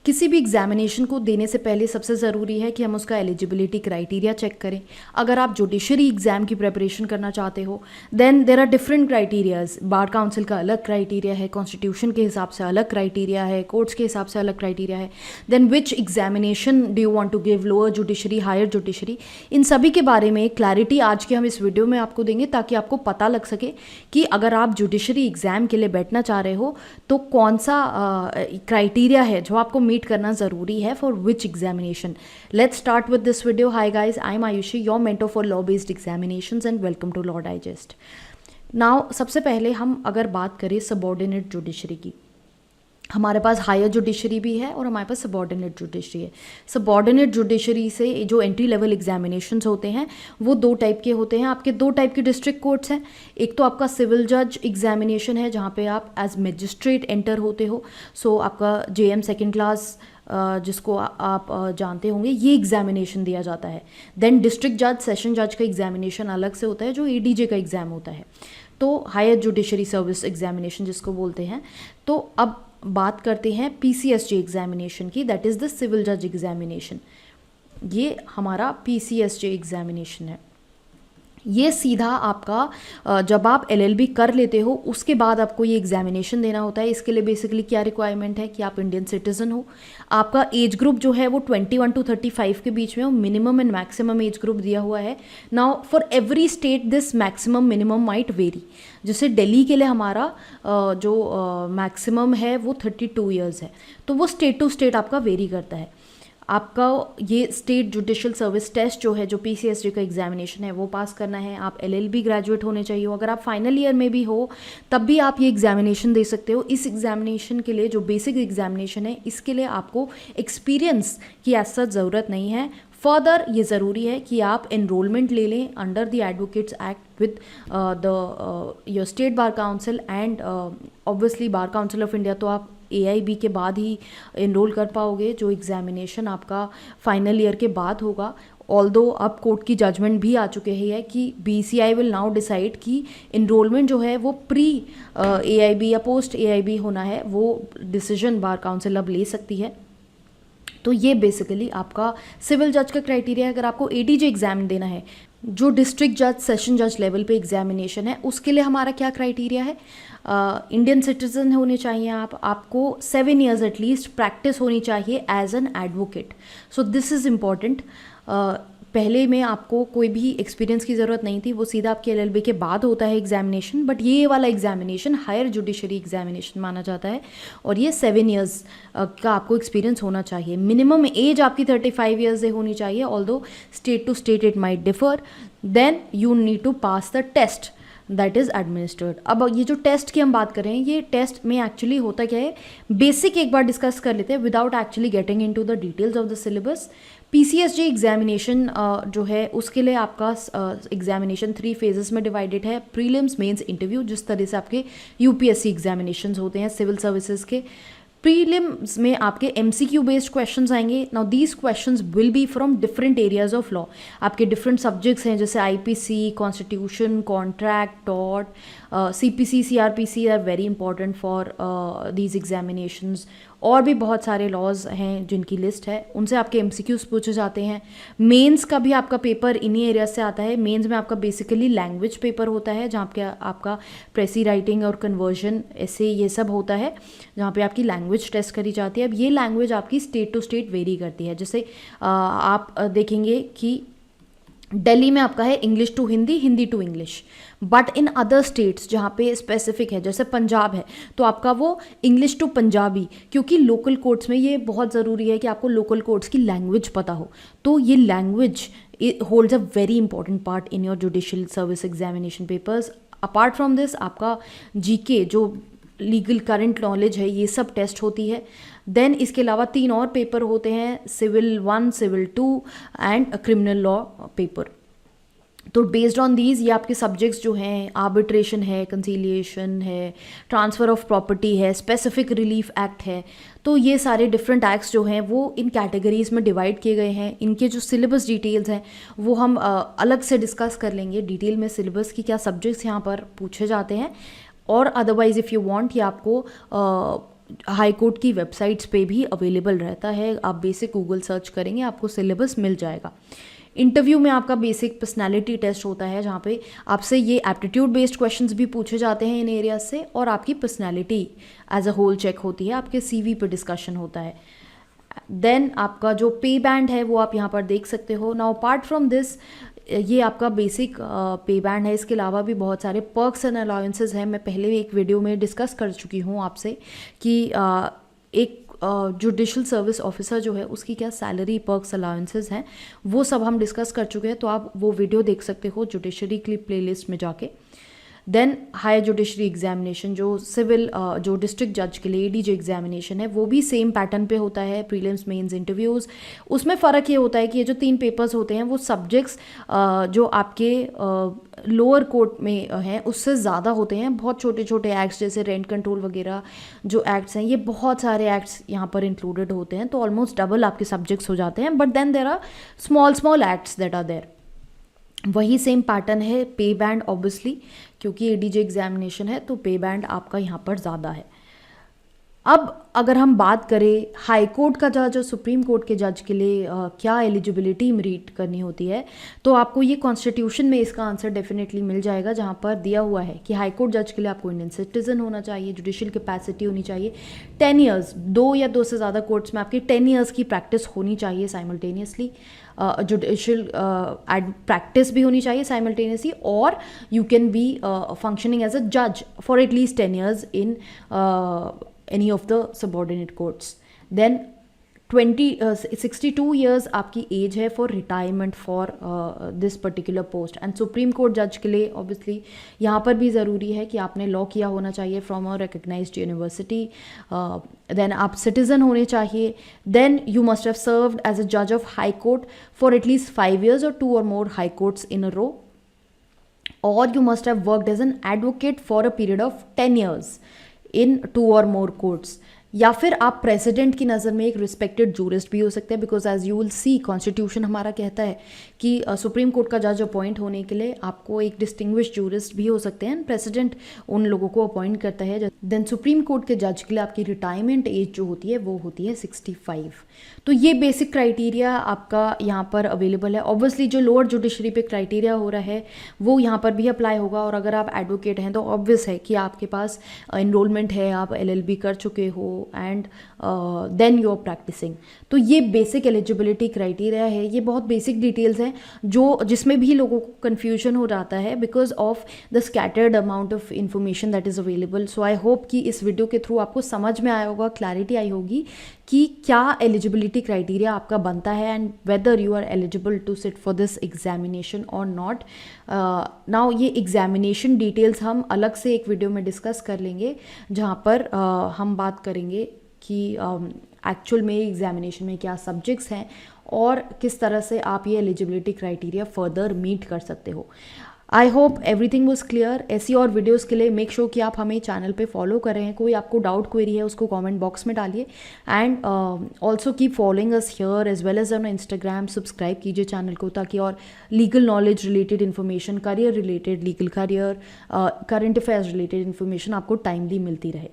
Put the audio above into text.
किसी भी एग्जामिनेशन को देने से पहले सबसे ज़रूरी है कि हम उसका एलिजिबिलिटी क्राइटेरिया चेक करें। अगर आप जुडिशरी एग्ज़ाम की प्रिपरेशन करना चाहते हो then there are different criterias. Bar council का अलग क्राइटेरिया है, कॉन्स्टिट्यूशन के हिसाब से अलग क्राइटेरिया है, कोर्ट्स के हिसाब से अलग क्राइटेरिया है। Then which examination do you want to give, lower judiciary, higher judiciary, इन सभी के बारे में क्लैरिटी आज के हम इस वीडियो में आपको देंगे ताकि आपको पता लग सके कि अगर आप जुडिशरी एग्ज़ाम के लिए बैठना चाह रहे हो तो कौन सा क्राइटेरिया है जो आपको मीट करना ज़रूरी है for which examination. Let's start with this video. Hi guys, I am Ayushi, your mentor for law based examinations and welcome to law digest. Now सबसे पहले हम अगर बात करें सबऑर्डिनेट जुडिशरी की, हमारे पास हायर जुडिशरी भी है और हमारे पास सबऑर्डिनेट जुडिशरी है। सबऑर्डिनेट जुडिशरी से जो एंट्री लेवल एग्जामिनेशंस होते हैं वो दो टाइप के होते हैं। आपके दो टाइप के डिस्ट्रिक्ट कोर्ट्स हैं। एक तो आपका सिविल जज एग्जामिनेशन है जहाँ पे आप एज मजिस्ट्रेट एंटर होते हो। सो आपका जेएम सेकेंड क्लास जिसको आप जानते होंगे, ये एग्जामिनेशन दिया जाता है। देन डिस्ट्रिक्ट जज, सेशन जज का एग्जामिनेशन अलग से होता है जो एडीजे का एग्ज़ाम होता है। तो हायर जुडिशरी सर्विस एग्जामिनेशन जिसको बोलते हैं। तो अब बात करते हैं पीसीएसजे एग्जामिनेशन की, दैट इज़ द सिविल जज एग्जामिनेशन। ये हमारा पीसीएसजे एग्जामिनेशन है। ये सीधा आपका जब आप एलएलबी कर लेते हो उसके बाद आपको ये एग्जामिनेशन देना होता है। इसके लिए बेसिकली क्या रिक्वायरमेंट है कि आप इंडियन सिटीजन हो, आपका एज ग्रुप जो है वो 21 to 35 के बीच में हो, minimum and maximum age group दिया हुआ है। Now for every state this maximum minimum might very. जैसे दिल्ली के लिए हमारा जो मैक्सिमम है वो 32 ईयर्स है, तो वो स्टेट टू स्टेट आपका वेरी करता है। आपका ये स्टेट जुडिशल सर्विस टेस्ट जो है, जो पीसीएसजे का एग्जामिनेशन है, वो पास करना है। आप एलएलबी ग्रेजुएट होने चाहिए हो। अगर आप फाइनल ईयर में भी हो तब भी आप ये एग्जामिनेशन दे सकते हो। इस एग्जामिनेशन के लिए जो बेसिक एग्जामिनेशन है इसके लिए आपको एक्सपीरियंस की ऐसा सच ज़रूरत नहीं है। फर्दर ये ज़रूरी है कि आप एनरोलमेंट ले लें under the advocates act with the your state bar council and obviously bar council of India. तो आप एआईबी के बाद ही एनरोल कर पाओगे, जो एग्जामिनेशन आपका फाइनल ईयर के बाद होगा। ऑल्दो अब कोर्ट की जजमेंट भी आ चुके हैं कि बीसीआई विल नाउ डिसाइड कि इनरोलमेंट जो है वो प्री एआईबी या पोस्ट एआईबी होना है, वो डिसीजन बार काउंसिल अब ले सकती है। तो ये बेसिकली आपका सिविल जज का क्राइटेरिया है। अगर आपको एडीजे एग्जाम देना है, जो डिस्ट्रिक्ट जज, सेशन जज लेवल पे एग्जामिनेशन है, उसके लिए हमारा क्या क्राइटेरिया है? इंडियन सिटीजन होने चाहिए आपको 7 ईयर्स एटलीस्ट प्रैक्टिस होनी चाहिए as an advocate. So this is important. पहले में आपको कोई भी एक्सपीरियंस की ज़रूरत नहीं थी, वो सीधा आपके एलएलबी के बाद होता है एग्जामिनेशन। बट ये वाला एग्जामिनेशन हायर जुडिशरी एग्जामिनेशन माना जाता है और ये 7 ईयर्स का आपको एक्सपीरियंस होना चाहिए। मिनिमम एज आपकी 35 ईयर्स से होनी चाहिए, although state to state it might differ. Then you need to pass the test that is administered. अब ये जो टेस्ट की हम बात करें, ये टेस्ट में एक्चुअली होता क्या है, बेसिक एक बार डिस्कस कर लेते हैं without actually getting into the details of the syllabus. PCSJ examination जो है उसके लिए आपका एग्जामिनेशन 3 फेजेस में डिवाइडेड है। प्रीलिम्स, मेंस, इंटरव्यू, जिस तरह से आपके यूपीएससी एग्जामिनेशंस होते हैं सिविल सर्विसेज के। प्रीलिम्स में आपके एमसीक्यू बेस्ड क्वेश्चंस आएंगे। Now these questions will be from different areas of law. आपके डिफरेंट सब्जेक्ट्स हैं जैसे IPC, constitution, contract, tort, CPC, CrPC are very important for these examinations. और भी बहुत सारे लॉज हैं जिनकी लिस्ट है, उनसे आपके एमसीक्यूज पूछे जाते हैं। मेंस का भी आपका पेपर इन्हीं एरिया से आता है। मेंस में आपका बेसिकली लैंग्वेज पेपर होता है जहाँ पे आपका प्रेसी राइटिंग और कन्वर्जन ऐसे ये सब होता है, जहाँ पे आपकी लैंग्वेज टेस्ट करी जाती है। अब ये लैंग्वेज आपकी स्टेट टू स्टेट वेरी करती है। जैसे आप देखेंगे कि दिल्ली में आपका है English to Hindi, Hindi to English. But in other states जहाँ पे स्पेसिफिक है, जैसे पंजाब है, तो आपका वो इंग्लिश टू पंजाबी, क्योंकि लोकल कोर्ट्स में ये बहुत ज़रूरी है कि आपको लोकल कोर्ट्स की लैंग्वेज पता हो। तो ये language holds a very important part in your judicial service examination papers. Apart from this आपका जीके, जो लीगल करंट नॉलेज है, ये सब टेस्ट होती है। देन इसके अलावा 3 और पेपर होते हैं, civil 1, civil 2 and criminal law paper. तो बेस्ड ऑन दीज ये आपके सब्जेक्ट्स जो हैं, आर्बिट्रेशन है, कंसीलिएशन है, ट्रांसफ़र ऑफ प्रॉपर्टी है, स्पेसिफिक रिलीफ एक्ट है। तो ये सारे डिफरेंट एक्ट्स जो हैं वो इन कैटेगरीज़ में डिवाइड किए गए हैं। इनके जो सिलेबस डिटेल्स हैं वो हम अलग से डिस्कस कर लेंगे डिटेल में, सिलेबस की क्या सब्जेक्ट्स यहाँ पर पूछे जाते हैं। और अदरवाइज़ इफ़ यू वांट, ये आपको हाई कोर्ट की वेबसाइट्स पे भी अवेलेबल रहता है। आप बेसिक गूगल सर्च करेंगे आपको सिलेबस मिल जाएगा। इंटरव्यू में आपका बेसिक पर्सनालिटी टेस्ट होता है जहाँ पे आपसे ये एप्टीट्यूड बेस्ड क्वेश्चंस भी पूछे जाते हैं इन एरियाज से, और आपकी personality as a whole check होती है, आपके सीवी पे डिस्कशन होता है। देन आपका जो पे बैंड है वो आप यहाँ पर देख सकते हो। नाउ अपार्ट फ्रॉम दिस, ये आपका बेसिक पे बैंड है। इसके अलावा भी बहुत सारे पर्क्स एंड अलाउंसेस हैं। मैं पहले भी एक वीडियो में डिस्कस कर चुकी हूँ आपसे कि एक जुडिशल सर्विस ऑफिसर जो है उसकी क्या सैलरी, पर्क्स, अलाउंसेस हैं, वो सब हम डिस्कस कर चुके हैं। तो आप वो वीडियो देख सकते हो जुडिशरी क्लिप प्लेलिस्ट में जाके। देन हायर जुडिशरी एग्जामिनेशन, जो सिविल जो डिस्ट्रिक्ट जज के लिए एडीजे एग्जामिनेशन है, वो भी सेम पैटर्न पे होता है, प्रीलिम्स, मेंस, इंटरव्यूज़। उसमें फ़र्क ये होता है कि ये जो 3 पेपर्स होते हैं वो सब्जेक्ट्स जो आपके लोअर कोर्ट में हैं उससे ज़्यादा होते हैं। बहुत छोटे छोटे एक्ट्स जैसे रेंट कंट्रोल वगैरह जो एक्ट्स हैं, ये बहुत सारे एक्ट्स यहाँ पर इंक्लूडेड होते हैं, तो ऑलमोस्ट डबल आपके सब्जेक्ट्स हो जाते हैं। But then there are small acts that are there. वही सेम पैटर्न है। पे बैंड ऑब्वियसली, क्योंकि एडीजे एग्जामिनेशन है तो पे बैंड आपका यहाँ पर ज़्यादा है। अब अगर हम बात करें हाई कोर्ट का जज और सुप्रीम कोर्ट के जज के लिए क्या एलिजिबिलिटी मीट करनी होती है, तो आपको ये कॉन्स्टिट्यूशन में इसका आंसर डेफिनेटली मिल जाएगा, जहाँ पर दिया हुआ है कि हाई कोर्ट जज के लिए आपको इंडियन सिटीजन होना चाहिए, जुडिशियल कैपेसिटी होनी चाहिए 10 ईयर्स, 2 या 2 से ज़्यादा कोर्ट्स में आपकी 10 ईयर्स की प्रैक्टिस होनी चाहिए साइमल्टेनियसली, जुडिशियल प्रैक्टिस भी होनी चाहिए साइमल्टेनियसली, और you can be functioning as a जज for at least 10 years in any of the subordinate courts. Then 62 years आपकी एज है for retirement for this particular post. And supreme court जज के लिए ऑब्वियसली यहाँ पर भी ज़रूरी है कि आपने लॉ किया होना चाहिए from a recognised university. Then आप सिटीज़न होने चाहिए। Then you must have served as a जज of high court for at least 5 years और 2 or more high courts in a row, और you must have worked as an advocate for a period of 10 years in 2 or more courts. या फिर आप president की नज़र में एक रिस्पेक्टेड जूरिस्ट भी हो सकते हैं, because as you will see constitution हमारा कहता है कि सुप्रीम कोर्ट का जज अपॉइंट होने के लिए आपको एक डिस्टिंग्विश जूरिस्ट भी हो सकते हैं। प्रेसिडेंट उन लोगों को अपॉइंट करता है। देन सुप्रीम कोर्ट के जज के लिए आपकी रिटायरमेंट एज जो होती है वो होती है 65। तो ये बेसिक क्राइटेरिया आपका यहाँ पर अवेलेबल है। ऑब्वियसली जो लोअर जुडिशरी पे क्राइटेरिया हो रहा है वो यहाँ पर भी अप्लाई होगा, और अगर आप एडवोकेट हैं तो ऑब्वियस है कि आपके पास इनरोलमेंट है, आप LLB कर चुके हो, and then you are practicing. तो ये बेसिक एलिजिबिलिटी क्राइटेरिया है। ये बहुत बेसिक डिटेल्स हैं जिसमें भी लोगों को कन्फ्यूजन हो जाता है because of the scattered amount of information that is available. So I hope कि इस वीडियो के थ्रू आपको समझ में आया होगा, क्लैरिटी आई होगी कि क्या एलिजिबिलिटी क्राइटेरिया आपका बनता है and whether you are eligible to sit for this examination और नॉट। नाउ ये एग्जामिनेशन डिटेल्स हम अलग से एक वीडियो में डिस्कस कर लेंगे, जहाँ पर हम बात करेंगे कि एक्चुअल में एग्जामिनेशन में क्या सब्जेक्ट्स हैं और किस तरह से आप ये एलिजिबिलिटी क्राइटेरिया फर्दर मीट कर सकते हो। I hope everything was clear. ऐसी और वीडियोज़ के लिए मेक श्योर कि आप हमें चैनल पे फॉलो कर रहे हैं। कोई आपको डाउट क्वेरी है उसको कमेंट बॉक्स में डालिए, and also keep following us here as well as on Instagram. Subscribe कीजिए चैनल को ताकि और legal knowledge related information, career related, legal career, current affairs related information आपको टाइमली मिलती रहे।